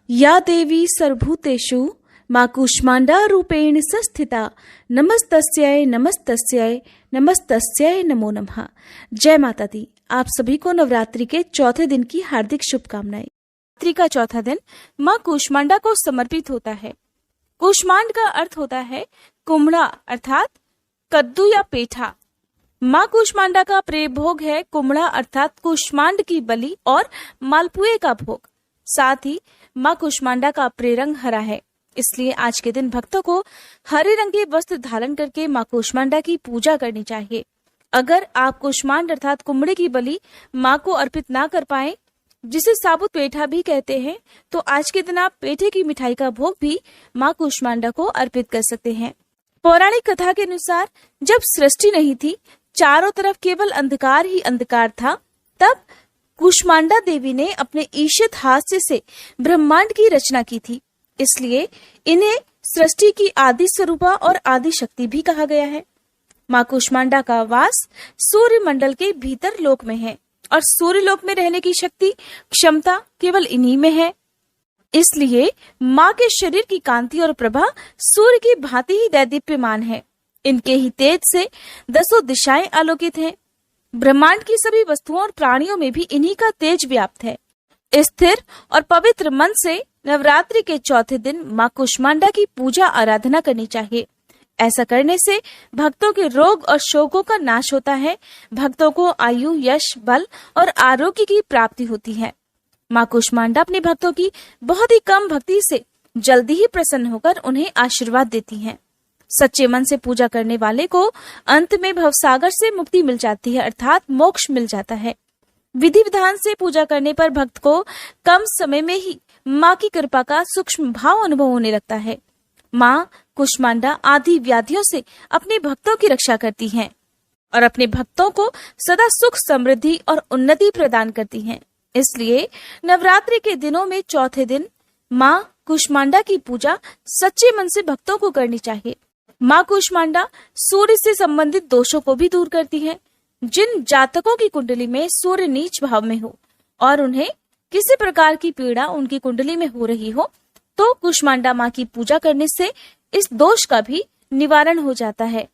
या देवी सर्वभूतेषु मां कूष्मांडा रूपेण संस्थिता नमस्तस्यै नमस्तस्यै नमस्तस्यै नमो नमः। जय माता दी। आप सभी को नवरात्रि के चौथे दिन की हार्दिक शुभकामनाएं। नवरात्रि का चौथा दिन मां कूष्मांडा को समर्पित होता है। कूष्मांड का अर्थ होता है कुम्हड़ा अर्थात कद्दू या पेठा। मां कूष्मांडा का प्रिय भोग है कुम्हड़ा अर्थात कूष्मांड की बलि और मालपुए का भोग। साथ ही मां कूष्मांडा का प्रिय रंग हरा है, इसलिए आज के दिन भक्तों को हरे रंग के वस्त्र धारण करके मां कूष्मांडा की पूजा करनी चाहिए। अगर आप कूष्मांड अर्थात कुम्हड़े की बलि मां को अर्पित ना कर पाए, जिसे साबुत पेठा भी कहते हैं, तो आज के दिन आप पेठे की मिठाई का भोग भी मां कूष्मांडा को अर्पित कर सकते हैं। पौराणिक कथा के अनुसार जब सृष्टि नहीं थी, चारों तरफ केवल अंधकार ही अंधकार था, तब कूष्मांडा देवी ने अपने ईशित हास्य से ब्रह्मांड की रचना की थी। इसलिए इन्हें सृष्टि की आदि स्वरूपा और आदि शक्ति भी कहा गया है। मां कूष्मांडा का वास सूर्य मंडल के भीतर लोक में है और सूर्य लोक में रहने की शक्ति क्षमता केवल इन्हीं में है। इसलिए मां के शरीर की कांति और प्रभा सूर्य की भांति ही दैदीप्यमान है। इनके ही तेज से दसों दिशाएं आलोकित हैं। ब्रह्मांड की सभी वस्तुओं और प्राणियों में भी इन्हीं का तेज व्याप्त है। स्थिर और पवित्र मन से नवरात्रि के चौथे दिन मां कूष्मांडा की पूजा आराधना करनी चाहिए। ऐसा करने से भक्तों के रोग और शोकों का नाश होता है। भक्तों को आयु, यश, बल और आरोग्य की प्राप्ति होती है। मां कूष्मांडा अपने भक्तों की बहुत ही कम भक्ति से जल्दी ही प्रसन्न होकर उन्हें आशीर्वाद देती हैं। सच्चे मन से पूजा करने वाले को अंत में भवसागर से मुक्ति मिल जाती है, अर्थात मोक्ष मिल जाता है। विधि विधान से पूजा करने पर भक्त को कम समय में ही मां की कृपा का सूक्ष्म भाव अनुभव होने लगता है। मां कूष्मांडा आदि व्याधियों से अपने भक्तों की रक्षा करती हैं और अपने भक्तों को सदा सुख, समृद्धि और उन्नति प्रदान करती हैं। इसलिए नवरात्रि के दिनों में चौथे दिन मां कूष्मांडा की पूजा सच्चे मन से भक्तों को करनी चाहिए। मां कूष्मांडा सूर्य से संबंधित दोषों को भी दूर करती है। जिन जातकों की कुंडली में सूर्य नीच भाव में हो और उन्हें किसी प्रकार की पीड़ा उनकी कुंडली में हो रही हो, तो कूष्मांडा मां की पूजा करने से इस दोष का भी निवारण हो जाता है।